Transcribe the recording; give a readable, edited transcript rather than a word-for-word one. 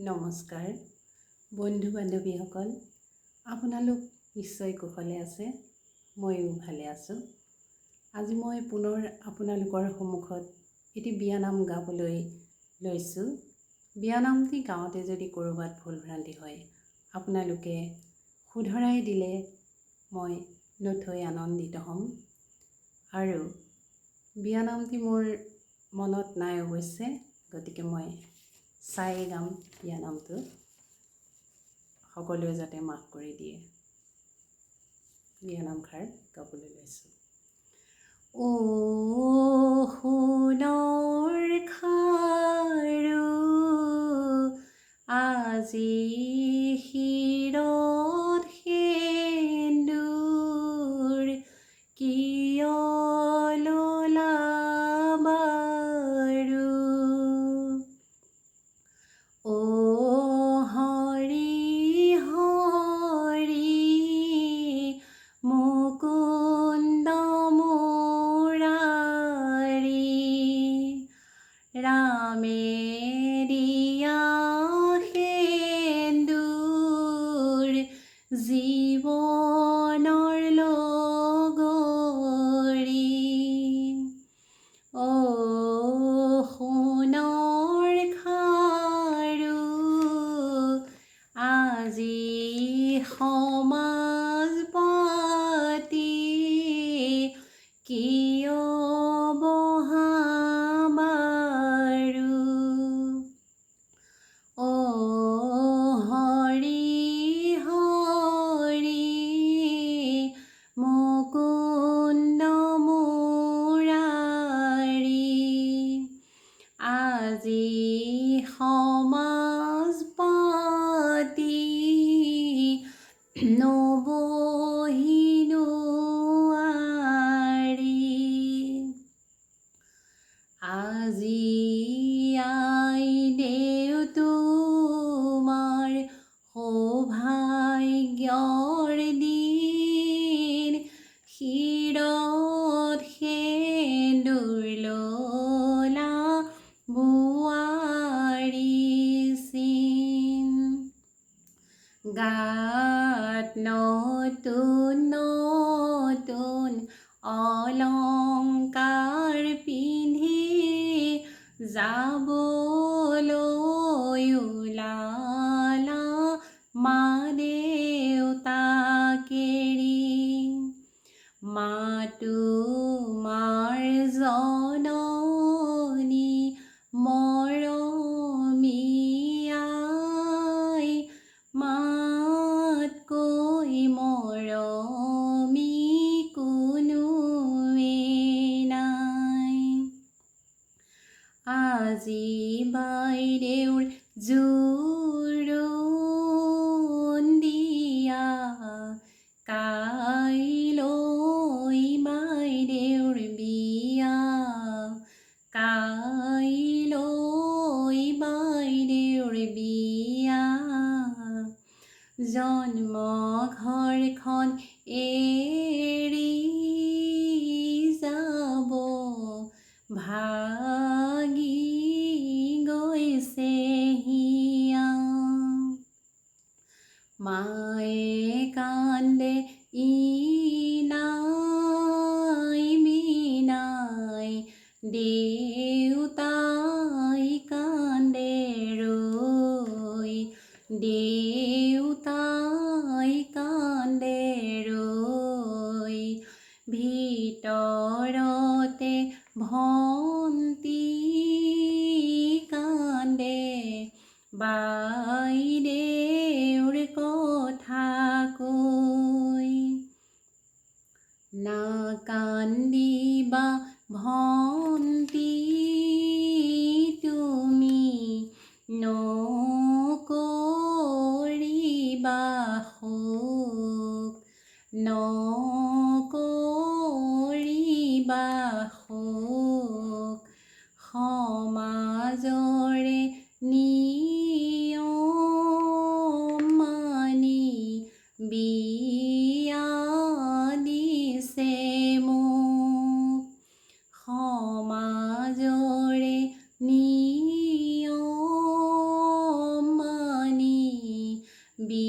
নমস্কাৰ বন্ধু বান্ধৱীসকল, আপোনালোক নিশ্চয় কুশলে আছে। ময়ো ভালে আছোঁ। আজি মই পুনৰ আপোনালোকৰ সন্মুখত এটি বিয়ানাম গাবলৈ লৈছোঁ। বিয়ানামটি গাওঁতে যদি ক'ৰবাত ভুল ভ্ৰান্তি হয়, আপোনালোকে শুধৰাই দিলে মই নথৈ আনন্দিত হ'ম। আৰু বিয়ানামটি মোৰ মনত নাই অৱশ্যে, গতিকে মই চাই গাম বিয়ানামটো। সকলোৱে যাতে মাফ কৰি দিয়ে। বিয়ানামষাৰ গাবলৈ লৈছোঁ। অ সোণৰ খাৰু আজি শিৰত সেন্দুৰ, কিয় ললা বাৰু? অ হৰি হৰি মুকুন্দ মুৰাৰী, ৰামে দিয়া সেন্দুৰ জীৱনৰ লগৰী। অ সোণৰ খাৰু আজি সমাজ পাতি, কিয় বহা বাৰু? অ হৰি হৰি মুকুন্দ মুৰাৰী, আজি সমাজ পাতি নবহি নোৱাৰি। আজি আই দেউ তোমাৰ সৌভাগ্যৰ দিন, শিৰত সেন্দুৰ ললা বোৱাৰী চিন। গাত নতুন নতুন অলংকাৰ পিন্ধি যাবলৈ ওলালা মা দেউতাক এৰি। মা তোমাৰ জননী মৰমী আই, মাতকৈ মৰমী কোনোৱে নাই। আজি বাইদেউৰ জোৰোণ দিয়া, কাইলৈ বাইদেউৰ বিয়া, কাইলৈ বাইদেউৰ বিয়া। জন্ম ঘৰখন এৰি যাব, ভাগি গৈছে হিয়া। মায়ে কান্দে ইনাই বিনাই, দেউতাই কান্দে ৰৈ, দেউতাই কান্দে ৰৈ। ভিতৰতে ভন্তি কান্দে, বাইদেউৰ কথা কৈ। নাকান্দিবা ভন্তি তুমি, নকৰিবা শোক, নকৰিবা শোক। সমাজৰে নিয়ম মানি বিয়া দিছে মোক। সমাজৰে নিয়ম বি